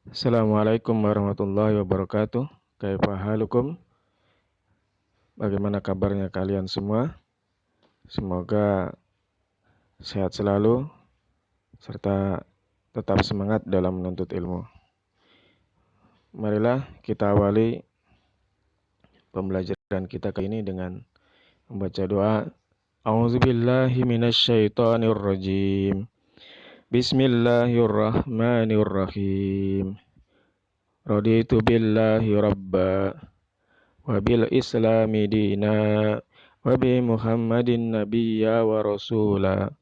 Assalamualaikum warahmatullahi wabarakatuh. Kaifa halukum? Bagaimana kabarnya kalian semua? Semoga sehat selalu serta tetap semangat dalam menuntut ilmu. Marilah kita awali pembelajaran kita kali ini dengan membaca doa. A'udzubillahi minasyaitonirrajim. Bismillahirrahmanirrahim. Raditu billahi rabba wa bil islami dina wa bi muhammadin nabiyya wa rasula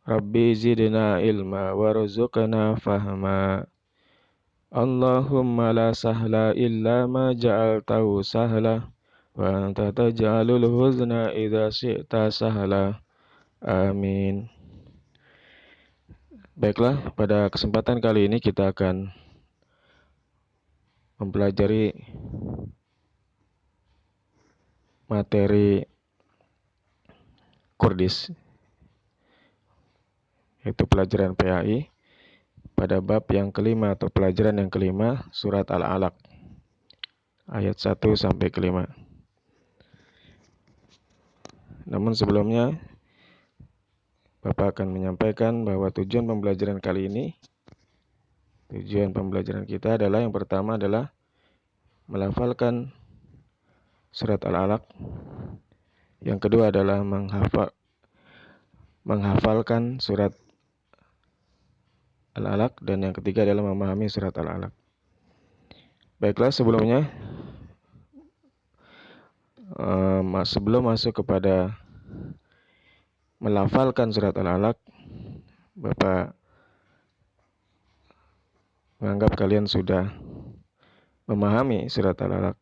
rabbi zidna ilma warzuqna fahma Allahumma la sahla illa ma ja'altahu sahla wa anta taj'alul huzna idza syi'ta sahla amin. Baiklah, pada kesempatan kali ini kita akan mempelajari materi Kurdis, yaitu pelajaran PAI pada bab yang kelima atau pelajaran yang kelima, surat Al-Alaq, ayat 1 sampai ke-5. Namun sebelumnya, Bapak akan menyampaikan bahwa tujuan pembelajaran kali ini, tujuan pembelajaran kita adalah yang pertama adalah melafalkan surat Al-Alaq, yang kedua adalah menghafalkan surat Al-Alaq, dan yang ketiga adalah memahami surat Al-Alaq. Baiklah, sebelumnya sebelum masuk kepada melafalkan surat Al-Alaq, Bapak menganggap kalian sudah memahami surat Al-Alaq.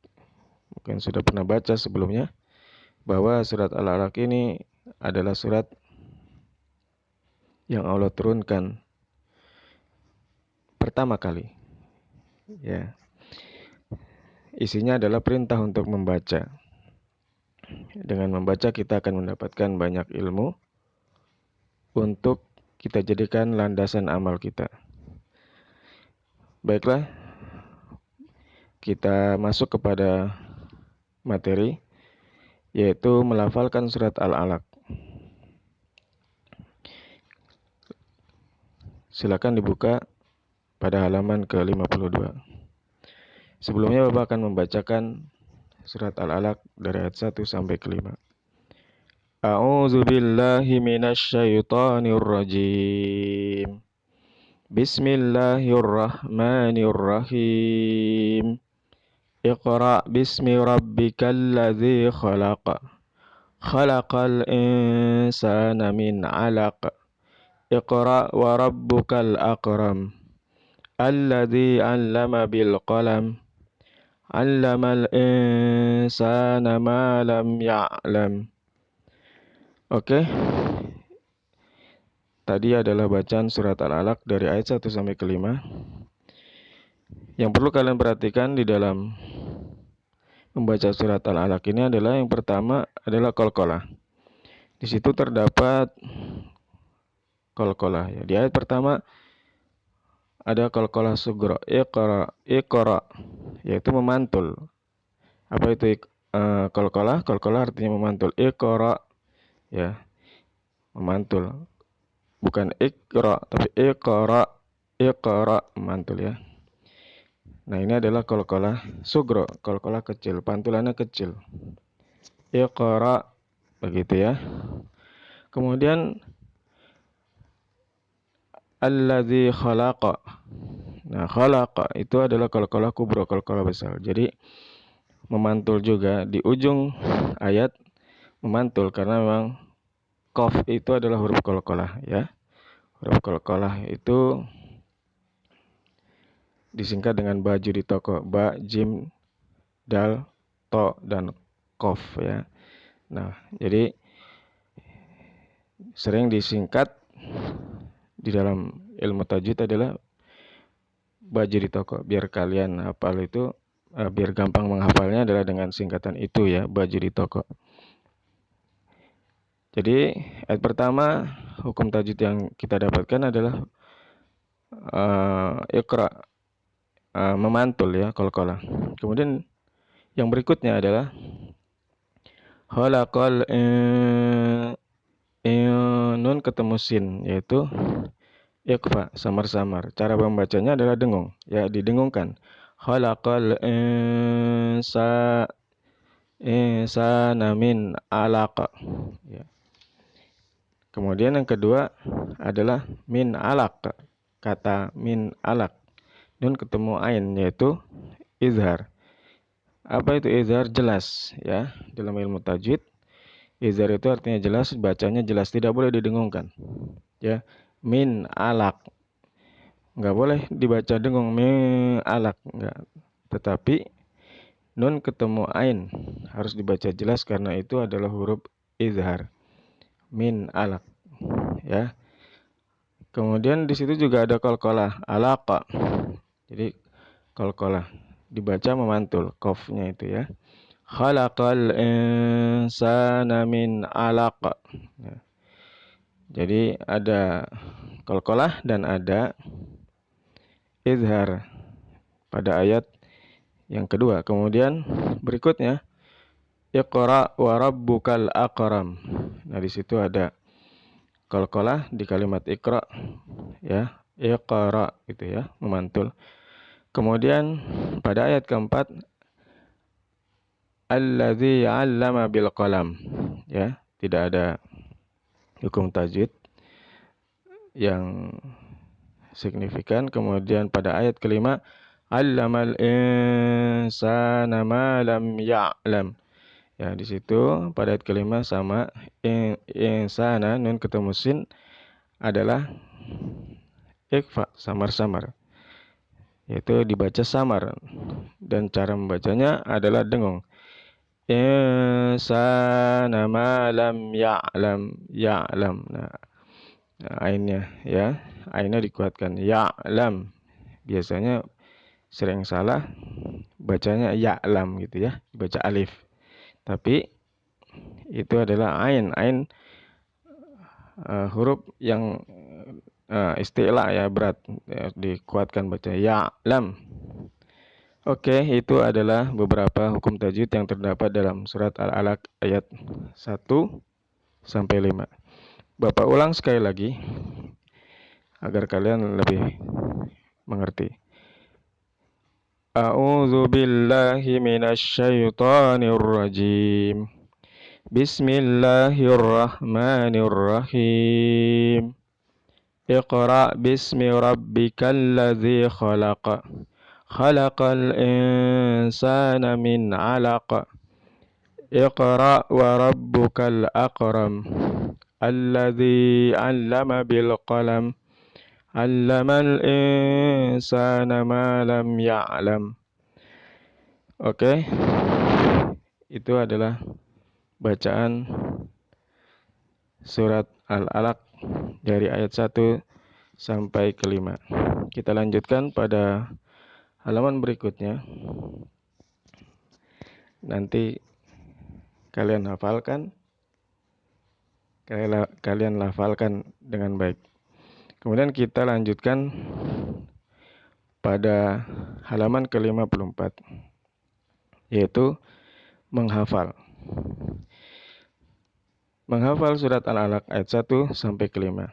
Mungkin sudah pernah baca sebelumnya bahwa surat Al-Alaq ini adalah surat yang Allah turunkan pertama kali. Ya. Isinya adalah perintah untuk membaca. Dengan membaca kita akan mendapatkan banyak ilmu untuk kita jadikan landasan amal kita. Baiklah, kita masuk kepada materi, yaitu melafalkan surat Al-Alaq. Silakan dibuka pada halaman ke-52. Sebelumnya Bapak akan membacakan surat Al-Alaq dari ayat 1 sampai ke-5. A'udzu billahi minasyaitonir rajim. Bismillahirrahmanirrahim. Iqra bismi rabbikal ladzi khalaq. Khalaqal insana min 'alaq. Iqra wa rabbukal akram. Alladzi 'allama bil qalam. 'Allamal insana ma lam ya'lam. Oke. Tadi adalah bacaan surat Al-Alaq dari ayat 1 sampai ke-5. Yang perlu kalian perhatikan di dalam membaca surat Al-Alaq ini adalah yang pertama adalah qalqalah. Di situ terdapat qalqalah ya. Di ayat pertama ada qalqalah sugra, iqra, yaitu memantul. Apa itu qalqalah? Qalqalah artinya memantul. Iqra ya, memantul. Bukan iqra, tapi iqra, memantul ya. Nah, ini adalah qalqalah sugro, qalqalah kecil, pantulannya kecil. Iqra, begitu ya. Kemudian alladzi khalaqa. Nah, khalaqa itu adalah qalqalah kubra, qalqalah besar. Jadi memantul juga di ujung ayat, memantul karena memang qaf itu adalah huruf qalqalah ya. Huruf qalqalah itu disingkat dengan baju di toko, ba, jim, dal, to, dan qaf ya. Nah, jadi sering disingkat di dalam ilmu tajwid adalah baju di toko. Biar kalian hafal itu, biar gampang menghafalnya adalah dengan singkatan itu ya, baju di toko. Jadi ayat pertama hukum tajwid yang kita dapatkan adalah iqra. memantul ya, qalqalah. Kemudian yang berikutnya adalah khalaqal nun ketemu sin, yaitu ikhfa, samar-samar. Cara membacanya adalah dengung, ya, didengungkan. Khalaqal insana min alaq. Ya. Kemudian yang kedua adalah min alaq. Kata min alaq. Nun ketemu ain, yaitu izhar. Apa itu izhar? Jelas, ya. Dalam ilmu tajwid, izhar itu artinya jelas, bacanya jelas, tidak boleh didengungkan. Ya, min alaq. Nggak boleh dibaca dengung min alaq, nggak. Tetapi nun ketemu ain harus dibaca jelas karena itu adalah huruf izhar. Min alaq, ya. Kemudian di situ juga ada qalqalah, alaqa. Jadi qalqalah dibaca memantul, qafnya itu ya. Khalaqal insana min alaq. Ya. Jadi ada qalqalah dan ada izhar pada ayat yang kedua. Kemudian berikutnya Iqra wa rabbukal akram. Nah, di situ ada qalqalah di kalimat Iqra, ya. Iqra gitu ya, memantul. Kemudian pada ayat keempat Alladzi 'allama bil qalam, ya. Tidak ada hukum tajwid yang signifikan. Kemudian pada ayat kelima 'allamal insana ma lam ya'lam. Ya, di situ pada ayat kelima sama insana nun ketemu sin adalah ikhfa, samar-samar. Yaitu dibaca samar dan cara membacanya adalah dengung. Insana ma lam ya'lam, ya'lam. Nah, ainnya ya, ainnya dikuatkan. Ya'lam. Biasanya sering salah bacanya ya'lam gitu ya, dibaca alif. Tapi itu adalah ain, huruf yang istilah ya, berat ya, dikuatkan baca ya'lam. Oke, itu adalah beberapa hukum tajwid yang terdapat dalam surat Al-Alaq ayat 1 sampai 5. Bapak ulang sekali lagi agar kalian lebih mengerti. A'udzu billahi minasy syaithanir rajim. Bismillahirrahmanirrahim. Iqra bismi rabbikal ladzi khalaq. Khalaqal insana min 'alaq. Iqra wa rabbukal akram. Alladzi 'allama bil qalam. 'Allamal insana ma lam ya'lam. Oke. Itu adalah bacaan surat Al-Alaq dari ayat 1 sampai ke 5. Kita lanjutkan pada halaman berikutnya. Nanti kalian hafalkan dengan baik. Kemudian kita lanjutkan pada halaman ke-54, yaitu menghafal. Menghafal surat Al-Alaq ayat 1 sampai ke 5.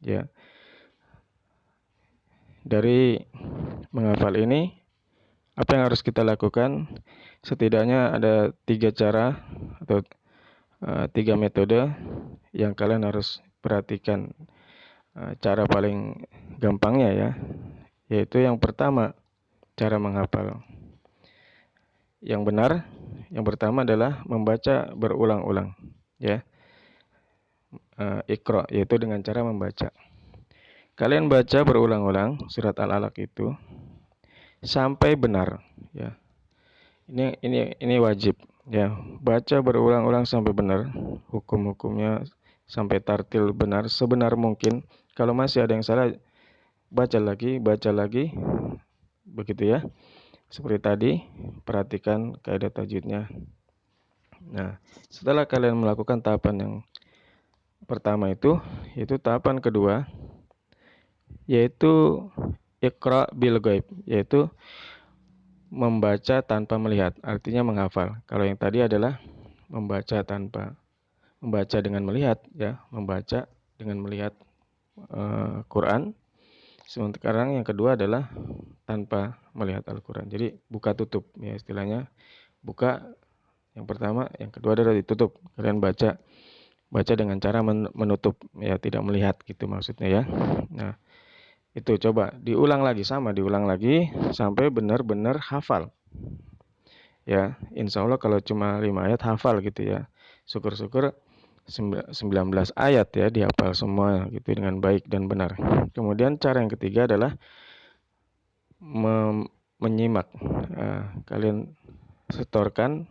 Ya. Dari menghafal ini, apa yang harus kita lakukan? Setidaknya ada 3 cara atau 3 metode yang kalian harus perhatikan. Cara paling gampangnya ya, yaitu yang pertama, cara menghafal. Yang benar, yang pertama adalah membaca berulang-ulang, ya. Iqra, yaitu dengan cara membaca. Kalian baca berulang-ulang surat Al-Alaq itu sampai benar, ya. Ini wajib, ya. Baca berulang-ulang sampai benar, hukum-hukumnya sampai tartil benar sebenar mungkin. Kalau masih ada yang salah, baca lagi, begitu ya. Seperti tadi, perhatikan kaidah tajwidnya. Nah, setelah kalian melakukan tahapan yang pertama itu tahapan kedua, yaitu Iqra bil ghaib, yaitu membaca tanpa melihat, artinya menghafal. Kalau yang tadi adalah membaca dengan melihat, ya, membaca dengan melihat Quran. Sekarang yang kedua adalah tanpa melihat Al-Quran. Jadi buka tutup, ya, istilahnya buka yang pertama, yang kedua adalah ditutup. Kalian baca dengan cara menutup, ya, tidak melihat gitu maksudnya, ya. Nah, itu coba diulang lagi sampai benar-benar hafal. Ya, insya Allah kalau cuma 5 ayat hafal gitu, ya. Syukur-syukur 19 ayat, ya, dihafal semua gitu dengan baik dan benar. Kemudian cara yang ketiga adalah menyimak. Kalian setorkan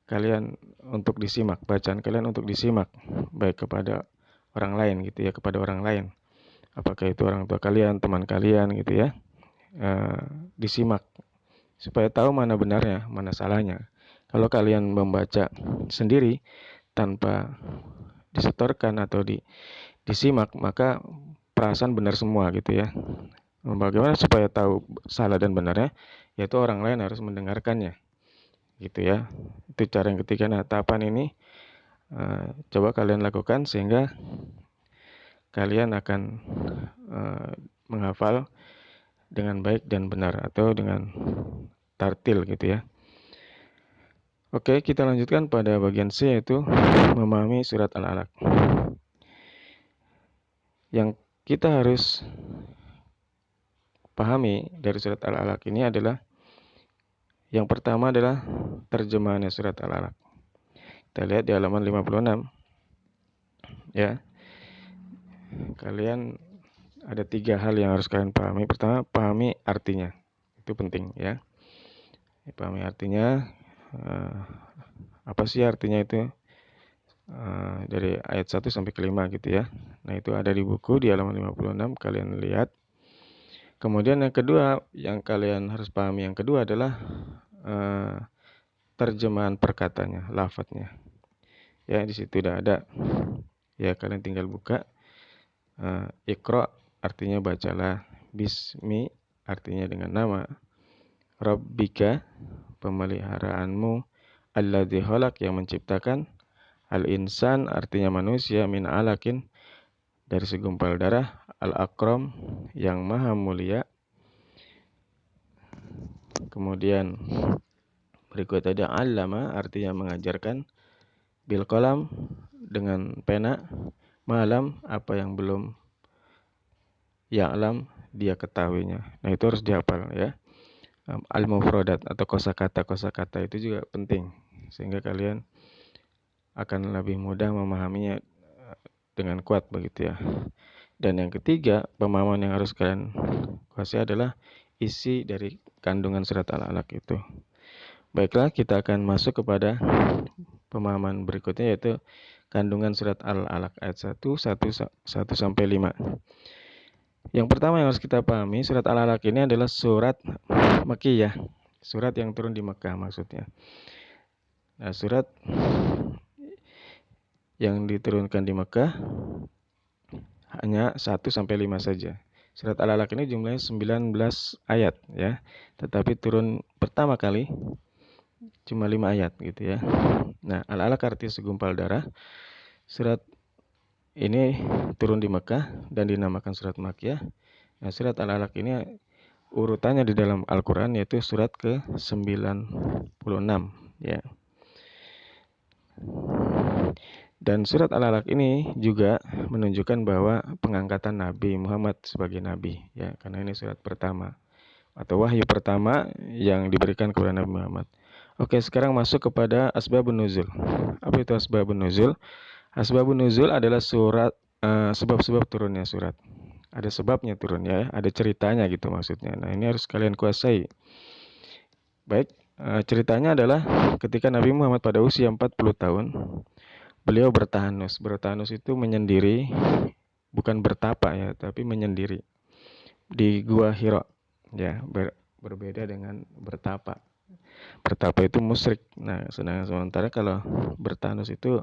kalian untuk disimak, bacaan kalian untuk disimak, baik kepada orang lain gitu, ya, kepada orang lain. Apakah itu orang tua kalian, teman kalian gitu, ya. Disimak supaya tahu mana benarnya, mana salahnya. Kalau kalian membaca sendiri tanpa disetorkan atau disimak, maka perasaan benar semua gitu, ya. Bagaimana supaya tahu salah dan benarnya? Yaitu orang lain harus mendengarkannya, gitu, ya. Itu cara yang ketiga. Nah, tahapan ini coba kalian lakukan sehingga kalian akan menghafal dengan baik dan benar atau dengan tartil gitu, ya. Oke, kita lanjutkan pada bagian C, yaitu memahami surat Al-Alaq. Yang kita harus pahami dari surat Al-Alaq ini adalah yang pertama adalah terjemahannya surat Al-Alaq. Kita lihat di halaman 56, ya. Kalian ada 3 hal yang harus kalian pahami. Pertama, pahami artinya. Itu penting, ya. Pahami artinya. Apa sih artinya itu? Dari ayat 1 sampai ke 5 gitu, ya. Nah, itu ada di buku di halaman 56, kalian lihat. Kemudian yang kedua yang kalian harus pahami yang kedua adalah terjemahan perkataannya, lafadznya. Ya, di situ udah ada. Ya, kalian tinggal buka. Iqra artinya bacalah, bismi artinya dengan nama, rabbika pemeliharaanmu, alladzi khalaq yang menciptakan, al-insan artinya manusia, min alakin dari segumpal darah, al-akram yang maha mulia. Kemudian berikut ada allama artinya mengajarkan, bil qalam dengan pena, malam apa yang belum ya'lam dia ketahuinya. Nah, itu harus dihafal, ya. Al-mufradat atau kosakata itu juga penting sehingga kalian akan lebih mudah memahaminya dengan kuat begitu, ya. Dan yang ketiga, pemahaman yang harus kalian kuasai adalah isi dari kandungan surat Al-Alaq itu. Baiklah, kita akan masuk kepada pemahaman berikutnya, yaitu kandungan surat Al-Alaq ayat 1 sampai 5. Yang pertama yang harus kita pahami, surat Al-Alaq ini adalah surat Makkiyah, surat yang turun di Mekah maksudnya. Nah, surat yang diturunkan di Mekah hanya 1 sampai 5 saja. Surat Al-Alaq ini jumlahnya 19 ayat, ya. Tetapi turun pertama kali cuma 5 ayat gitu, ya. Nah, Al-Alaq artinya segumpal darah. Surat ini turun di Mekah dan dinamakan surat Makkiyah. Nah, surat Al-Alaq ini urutannya di dalam Al-Quran yaitu surat ke-96, ya. Dan surat Al-Alaq ini juga menunjukkan bahwa pengangkatan Nabi Muhammad sebagai Nabi, ya, karena ini surat pertama atau wahyu pertama yang diberikan kepada Nabi Muhammad. Oke, sekarang masuk kepada asbabun nuzul. Apa itu asbabun nuzul? Asbabun nuzul adalah sebab-sebab turunnya surat. Ada sebabnya turunnya, ya, ada ceritanya gitu maksudnya. Nah, ini harus kalian kuasai. Baik, ceritanya adalah ketika Nabi Muhammad pada usia 40 tahun, beliau bertahanus. Bertahanus itu menyendiri, bukan bertapa, ya, tapi menyendiri di Gua Hira, ya, berbeda dengan bertapa. Bertapa itu musyrik. Nah, sementara kalau bertahanus itu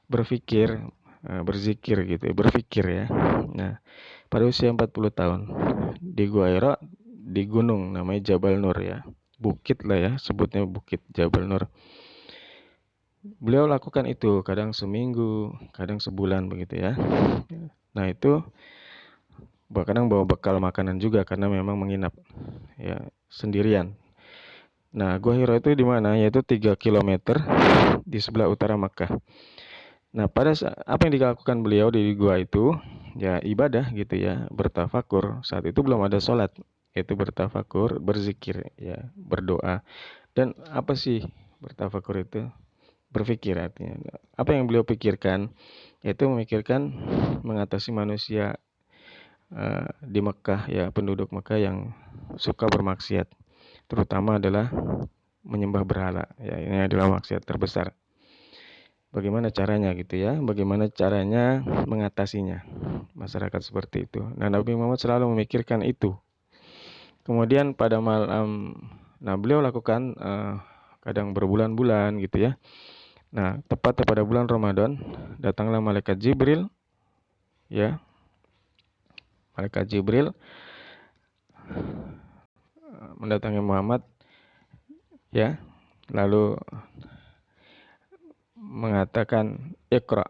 berpikir, berzikir gitu, berfikir ya. Nah, pada usia 40 tahun di Gua Hira, di gunung namanya Jabal Nur ya. Bukit lah ya, sebutnya bukit Jabal Nur. Beliau lakukan itu kadang seminggu, kadang sebulan begitu ya. Nah, itu kadang bawa bekal makanan juga karena memang menginap ya sendirian. Nah, Gua Hira itu di mana? Yaitu 3 km di sebelah utara Makkah. Nah, apa yang dilakukan beliau di gua itu ya ibadah gitu ya, bertafakur. Saat itu belum ada sholat, yaitu bertafakur, berzikir ya, berdoa. Dan apa sih bertafakur itu? Berpikir artinya. Apa yang beliau pikirkan? Yaitu memikirkan mengatasi manusia di Mekah ya, penduduk Mekah yang suka bermaksiat, terutama adalah menyembah berhala ya, ini adalah maksiat terbesar. Bagaimana caranya gitu ya, bagaimana caranya mengatasinya masyarakat seperti itu. Nah, Nabi Muhammad selalu memikirkan itu. Kemudian pada malam, nah beliau lakukan kadang berbulan-bulan gitu ya. Nah, tepat pada bulan Ramadan datanglah malaikat Jibril ya, malaikat Jibril mendatangi Muhammad ya, lalu mengatakan Iqra,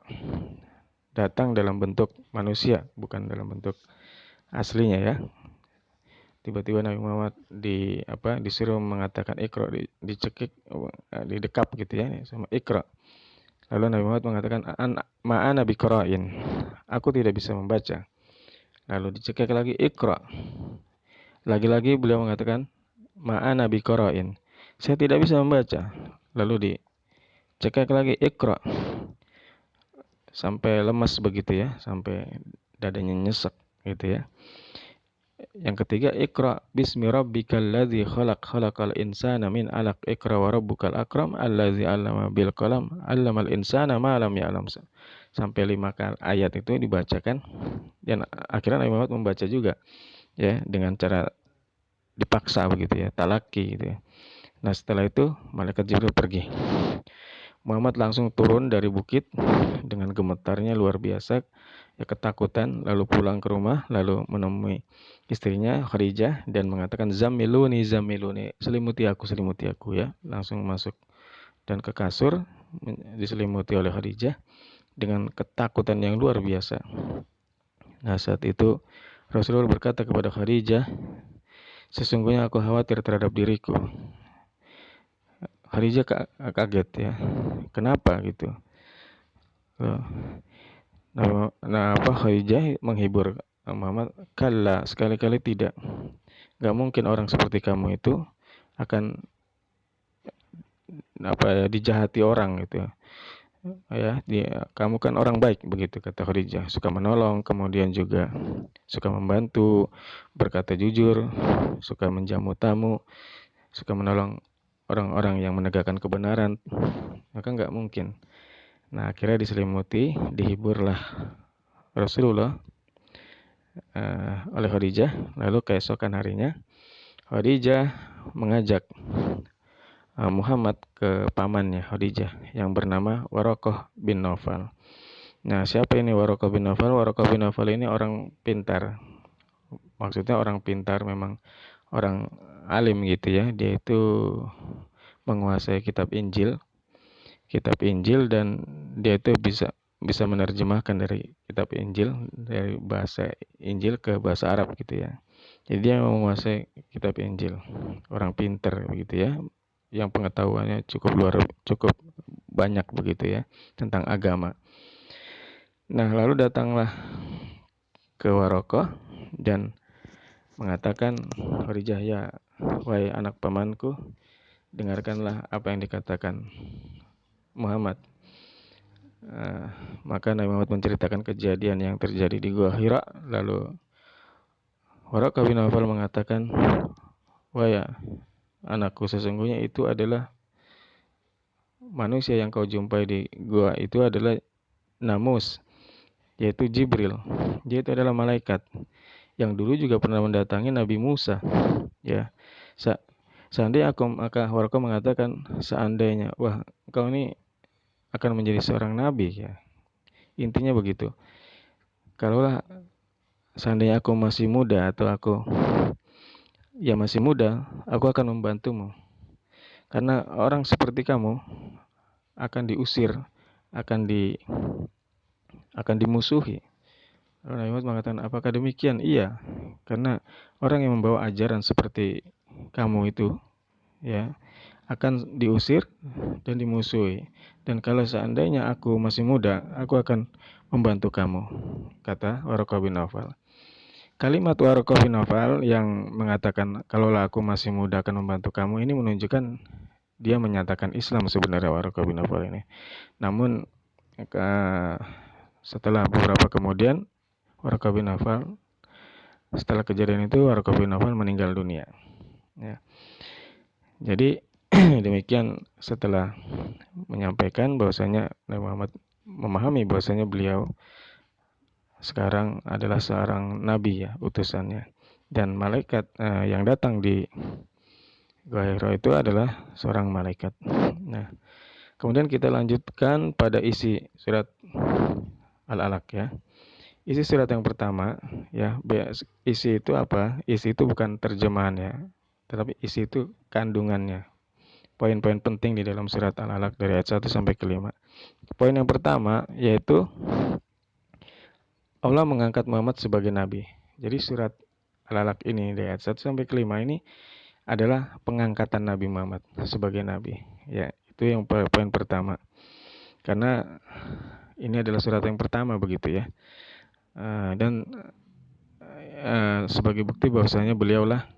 datang dalam bentuk manusia, bukan dalam bentuk aslinya ya. Tiba-tiba Nabi Muhammad disuruh mengatakan Iqra, dicekik, didekap gitu ya sama Iqra. Lalu Nabi Muhammad mengatakan ma'ana biqra'in, aku tidak bisa membaca. Lalu dicekik lagi Iqra. Lagi-lagi beliau mengatakan ma'ana biqra'in, saya tidak bisa membaca. Lalu dicekik lagi Iqra, sampai lemas begitu ya, sampai dadanya nyesek gitu ya. Yang ketiga, Iqra bismi rabbikal ladzi khalaq, khalaqal insana min 'alaq, Iqra wa rabbukal akram allazi 'allama bil qalam 'allamal insana ma lam ya'lam. Sampai 5 ayat itu dibacakan dan akhirnya Nabi Muhammad membaca juga ya, dengan cara dipaksa begitu ya, talaki gitu ya. Nah, setelah itu malaikat Jibril pergi. Muhammad langsung turun dari bukit dengan gemetarnya luar biasa ya, ketakutan, lalu pulang ke rumah, lalu menemui istrinya Khadijah dan mengatakan zamiluni zamiluni, selimuti aku ya. Langsung masuk dan ke kasur diselimuti oleh Khadijah dengan ketakutan yang luar biasa. Nah, saat itu Rasulullah berkata kepada Khadijah, sesungguhnya aku khawatir terhadap diriku. Khadijah kaget ya, kenapa gitu. Nah, Khadijah menghibur Muhammad, kalla, sekali-kali tidak. Gak mungkin orang seperti kamu itu akan dijahati orang gitu ya. Kamu kan orang baik begitu, kata Khadijah, suka menolong, kemudian juga suka membantu, berkata jujur, suka menjamu tamu, suka menolong orang-orang yang menegakkan kebenaran, maka nggak mungkin. Nah, akhirnya diselimuti, dihiburlah Rasulullah oleh Khadijah. Lalu keesokan harinya Khadijah mengajak Muhammad ke pamannya Khadijah yang bernama Waraqah bin Nawfal. Nah, siapa ini Waraqah bin Nawfal? Waraqah bin Nawfal ini orang pintar. Maksudnya orang pintar, memang orang alim gitu ya. Dia itu menguasai kitab Injil dan dia itu bisa menerjemahkan dari kitab Injil, dari bahasa Injil ke bahasa Arab gitu ya. Jadi dia menguasai kitab Injil, orang pintar begitu ya, yang pengetahuannya cukup banyak begitu ya tentang agama. Nah, lalu datanglah ke Waraqah dan mengatakan, Khadijah, ya wahai anak pamanku, dengarkanlah apa yang dikatakan Muhammad. Maka Nabi Muhammad menceritakan kejadian yang terjadi di Gua Hira. Lalu Waraqah bin Nawfal mengatakan, wahai anakku, sesungguhnya itu adalah manusia yang kau jumpai di gua, itu adalah Namus, yaitu Jibril. Dia itu adalah malaikat yang dulu juga pernah mendatangi Nabi Musa ya. Seandainya maka Waraqah mengatakan, seandainya, wah, kau ini akan menjadi seorang nabi ya, Intinya begitu. Kalaulah seandainya aku masih muda atau aku masih muda, aku akan membantumu. Karena orang seperti kamu akan diusir, akan dimusuhi. Nabi Muhammad mengatakan, apakah demikian? Iya, karena orang yang membawa ajaran seperti kamu itu, ya, akan diusir dan dimusuhi. Dan kalau seandainya aku masih muda, aku akan membantu kamu, kata Waraqah bin Nawfal. Kalimat Waraqah bin Nawfal yang mengatakan, kalaulah aku masih muda akan membantu kamu, ini menunjukkan dia menyatakan Islam sebenarnya Waraqah bin Nawfal ini. Namun setelah beberapa kemudian Waraqah bin Nawfal, setelah kejadian itu Waraqah bin Nawfal meninggal dunia. Ya. Jadi demikian setelah menyampaikan bahwasanya Nabi Muhammad memahami bahwasanya beliau sekarang adalah seorang nabi, ya, utusannya, dan malaikat yang datang di Gua Hira itu adalah seorang malaikat. Nah, kemudian kita lanjutkan pada isi surat Al-Alaq, ya. Isi surat yang pertama, ya, isi itu apa? Isi itu bukan terjemahannya, tetapi isi itu kandungannya. Poin-poin penting di dalam surat Al-Alaq dari ayat 1 sampai ke 5. Poin yang pertama yaitu Allah mengangkat Muhammad sebagai nabi. Jadi surat Al-Alaq ini dari ayat 1 sampai ke 5 ini adalah pengangkatan Nabi Muhammad sebagai nabi. Ya, itu yang poin pertama. Karena ini adalah surat yang pertama begitu, ya. Dan sebagai bukti bahwasanya beliaulah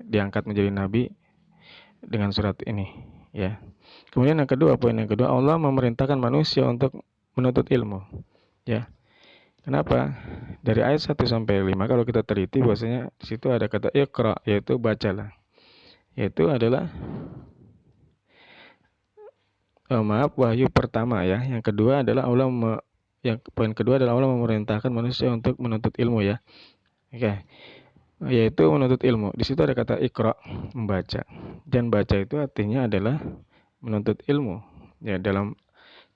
diangkat menjadi nabi dengan surat ini, ya. Kemudian yang kedua, poin yang kedua, Allah memerintahkan manusia untuk menuntut ilmu, ya. Kenapa? Dari ayat 1 sampai 5 kalau kita teliti bahwasanya di situ ada kata iqra, yaitu bacalah. Yaitu adalah wahyu pertama, ya. Yang kedua adalah poin kedua adalah Allah memerintahkan manusia untuk menuntut ilmu, ya. Oke. Yaitu menuntut ilmu. Di situ ada kata iqra, membaca. Dan baca itu artinya adalah menuntut ilmu. Ya, dalam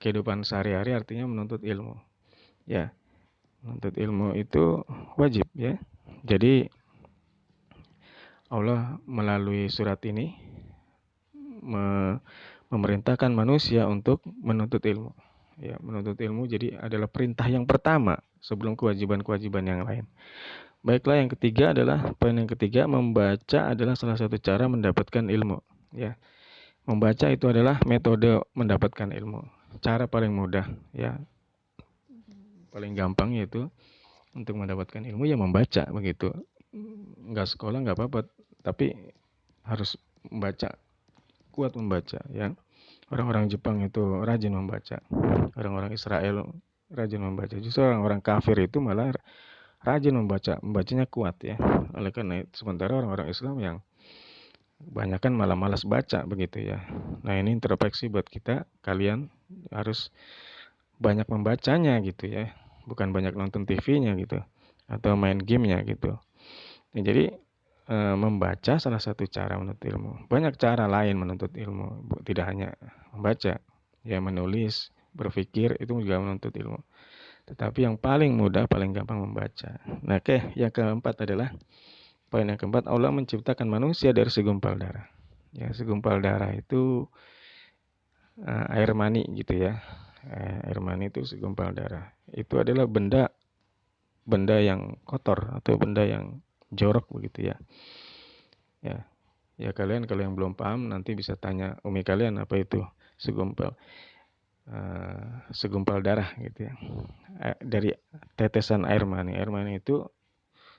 kehidupan sehari-hari artinya menuntut ilmu. Ya. Menuntut ilmu itu wajib, ya. Jadi Allah melalui surat ini memerintahkan manusia untuk menuntut ilmu. Ya, menuntut ilmu jadi adalah perintah yang pertama sebelum kewajiban-kewajiban yang lain. Baiklah, yang ketiga adalah poin yang ketiga, membaca adalah salah satu cara mendapatkan ilmu, ya. Membaca itu adalah metode mendapatkan ilmu. Cara paling mudah, ya. Paling gampang yaitu untuk mendapatkan ilmu, ya, membaca begitu. Enggak sekolah enggak apa-apa, tapi harus membaca, kuat membaca, ya. Orang-orang Jepang itu rajin membaca, orang-orang Israel rajin membaca. Justru orang-orang kafir itu malah rajin membaca, membacanya kuat, ya. Oleh karena itu, sementara orang-orang Islam yang kebanyakan malah malas baca begitu, ya. Nah, ini introspeksi buat kita, kalian harus banyak membacanya gitu, ya. Bukan banyak nonton TV-nya gitu atau main game-nya gitu. Nah, jadi membaca salah satu cara menuntut ilmu. Banyak cara lain menuntut ilmu, tidak hanya membaca, ya, menulis, berpikir itu juga menuntut ilmu. Tetapi yang paling mudah, paling gampang membaca. Nah, yang keempat adalah poin yang keempat, Allah menciptakan manusia dari segumpal darah. Ya, segumpal darah itu air mani gitu, ya. Air mani itu segumpal darah. Itu adalah benda yang kotor atau benda yang jorok begitu, ya. Ya, kalian kalau yang belum paham nanti bisa tanya umi kalian apa itu segumpal darah gitu, ya. Dari tetesan air mani. Air mani itu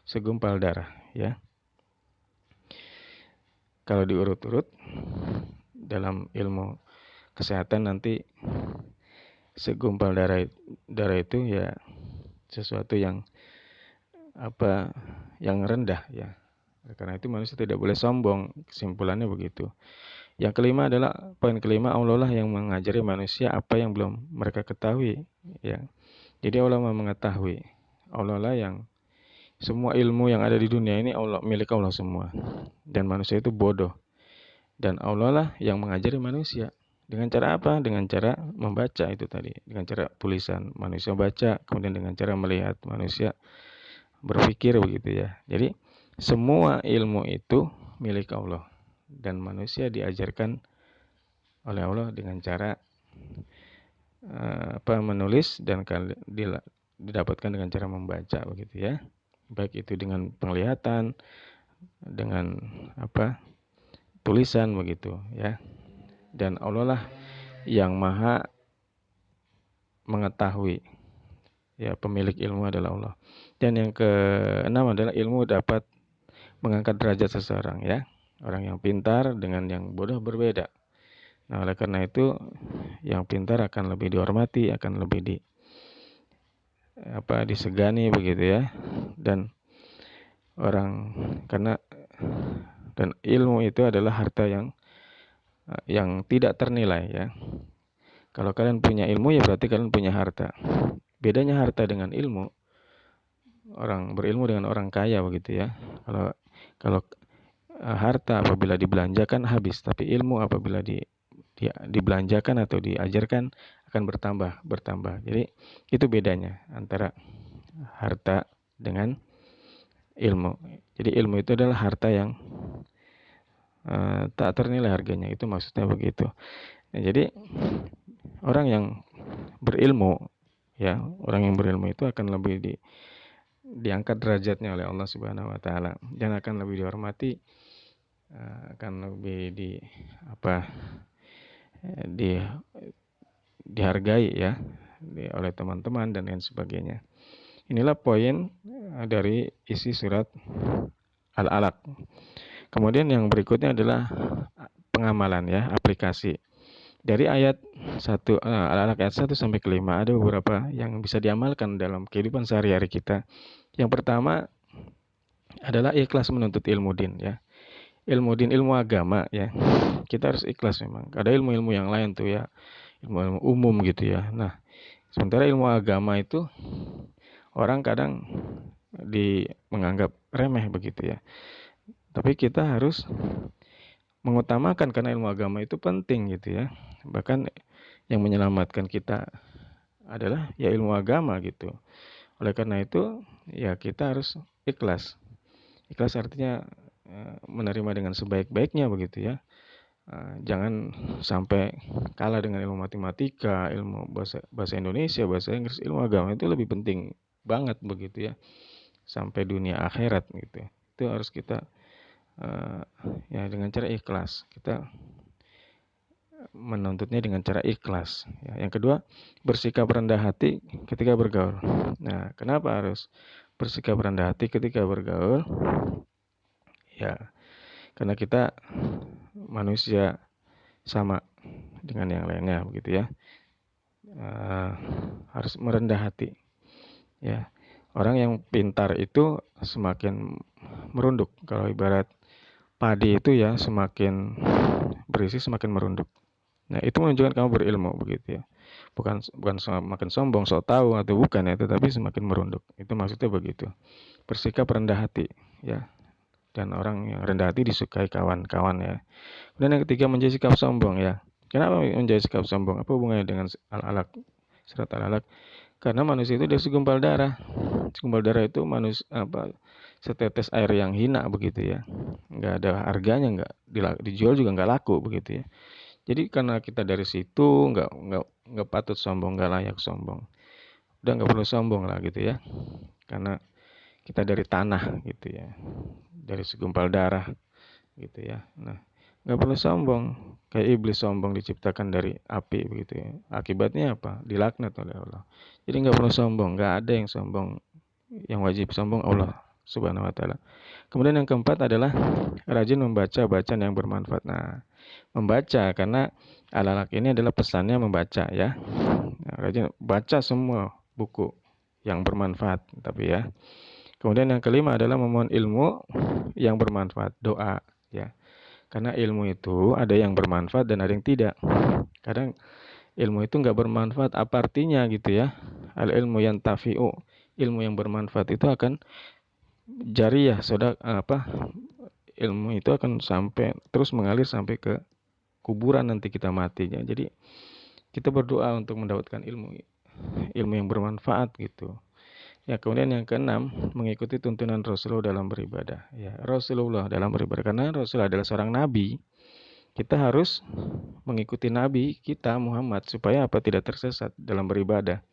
segumpal darah, ya. Kalau diurut-urut dalam ilmu kesehatan nanti segumpal darah itu, ya, sesuatu yang rendah, ya. Karena itu manusia tidak boleh sombong, kesimpulannya begitu. Yang kelima adalah poin kelima, Allah lah yang mengajari manusia apa yang belum mereka ketahui, ya. Jadi Allah mengetahui, Allah lah yang semua ilmu yang ada di dunia ini milik Allah semua, dan manusia itu bodoh, dan Allah lah yang mengajari manusia Dengan cara apa? Dengan cara membaca itu tadi. Dengan cara tulisan manusia baca, kemudian dengan cara melihat manusia berpikir begitu ya. Jadi semua ilmu itu milik Allah dan manusia diajarkan oleh Allah dengan cara menulis dan didapatkan dengan cara membaca begitu ya. Baik itu dengan penglihatan, dengan tulisan begitu ya. Dan Allah lah yang maha mengetahui. Ya, pemilik ilmu adalah Allah. Dan yang keenam adalah ilmu dapat mengangkat derajat seseorang ya. Orang yang pintar dengan yang bodoh berbeda. Nah, oleh karena itu yang pintar akan lebih dihormati, akan lebih disegani begitu ya. Dan ilmu itu adalah harta yang tidak ternilai ya. Kalau kalian punya ilmu ya berarti kalian punya harta. Bedanya harta dengan ilmu, orang berilmu dengan orang kaya begitu ya. Kalau harta apabila dibelanjakan habis, tapi ilmu apabila dibelanjakan atau diajarkan akan bertambah. Jadi itu bedanya antara harta dengan ilmu. Jadi ilmu itu adalah harta yang tak ternilai harganya, itu maksudnya begitu. Nah, jadi orang yang berilmu itu akan lebih diangkat derajatnya oleh Allah Subhanahu wa taala dan akan lebih dihormati, akan lebih dihargai ya oleh teman-teman dan lain sebagainya. Inilah poin dari isi surat Al-Alaq. Kemudian yang berikutnya adalah pengamalan ya, aplikasi. Dari ayat 1 Al-Alaq ayat 1 sampai ke 5 ada beberapa yang bisa diamalkan dalam kehidupan sehari-hari kita. Yang pertama adalah ikhlas menuntut ilmu din ya. Ilmu din, ilmu agama ya. Kita harus ikhlas memang. Ada ilmu-ilmu yang lain tuh ya, ilmu-ilmu umum gitu ya. Nah, sementara ilmu agama itu orang kadang menganggap remeh begitu ya. Tapi kita harus mengutamakan karena ilmu agama itu penting gitu ya. Bahkan yang menyelamatkan kita adalah ya ilmu agama gitu. Oleh karena itu ya kita harus ikhlas. Ikhlas artinya menerima dengan sebaik-baiknya begitu ya. Jangan sampai kalah dengan ilmu matematika, ilmu bahasa Indonesia, bahasa Inggris. Ilmu agama itu lebih penting banget begitu ya. Sampai dunia akhirat gitu. Itu harus kita ya dengan cara ikhlas. Kita menuntutnya dengan cara ikhlas. Ya. Yang kedua, bersikap rendah hati ketika bergaul. Nah, kenapa harus bersikap rendah hati ketika bergaul? Ya, karena kita manusia sama dengan yang lainnya begitu ya. Harus merendah hati. Ya, orang yang pintar itu semakin merunduk. Kalau ibarat padi itu ya semakin berisi semakin merunduk. Nah, itu menunjukkan kamu berilmu begitu ya. Bukan semakin sombong, sok tahu atau bukan ya, tetapi semakin merunduk. Itu maksudnya begitu. Bersikap rendah hati ya. Dan orang yang rendah hati disukai kawan-kawan ya. Dan yang ketiga menjadi sikap sombong ya. Kenapa menjadi sikap sombong? Apa hubungannya dengan Al-Alaq? Surat Al-Alaq? Karena manusia itu dari segumpal darah. Segumpal darah itu setetes air yang hina begitu ya. Nggak ada harganya, nggak dijual juga nggak laku begitu ya. Jadi karena kita dari situ nggak patut sombong, nggak layak sombong. Udah nggak perlu sombong lah gitu ya. Karena kita dari tanah gitu ya, dari segumpal darah gitu ya. Nah, nggak perlu sombong. Kayak iblis sombong diciptakan dari api begitu ya. Akibatnya apa? Dilaknat oleh Allah. Jadi nggak perlu sombong. Nggak ada yang sombong. Yang wajib sombong Allah Subhanahu wa taala. Kemudian yang keempat adalah rajin membaca bacaan yang bermanfaat. Nah, membaca karena Al-Alaq ini adalah pesannya membaca ya. Nah, rajin baca semua buku yang bermanfaat tapi ya. Kemudian yang kelima adalah memohon ilmu yang bermanfaat, doa ya. Karena ilmu itu ada yang bermanfaat dan ada yang tidak. Kadang ilmu itu nggak bermanfaat, apa artinya gitu ya. Al ilmu yang tafi'u, ilmu yang bermanfaat itu akan jariyah, ilmu itu akan sampai terus mengalir sampai ke kuburan nanti kita matinya. Jadi kita berdoa untuk mendapatkan ilmu yang bermanfaat gitu. Ya, kemudian yang keenam, mengikuti tuntunan Rasulullah dalam beribadah. Ya, Rasulullah dalam beribadah, karena Rasulullah adalah seorang nabi. Kita harus mengikuti nabi kita Muhammad supaya apa? Tidak tersesat dalam beribadah.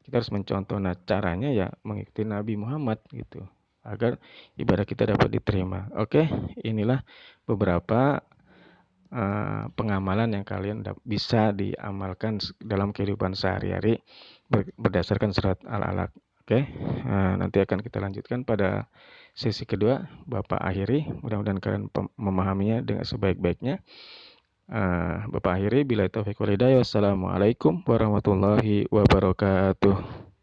Kita harus mencontoh. Nah, caranya ya mengikuti Nabi Muhammad gitu, agar ibadah kita dapat diterima. Oke, inilah beberapa pengamalan yang kalian bisa diamalkan dalam kehidupan sehari-hari berdasarkan surat Al-Alaq. Oke, nanti akan kita lanjutkan pada sesi kedua. Bapak akhiri, mudah-mudahan kalian memahaminya dengan sebaik-baiknya. Bapak akhiri, bila taufiq wal hidayah. Wassalamualaikum warahmatullahi wabarakatuh.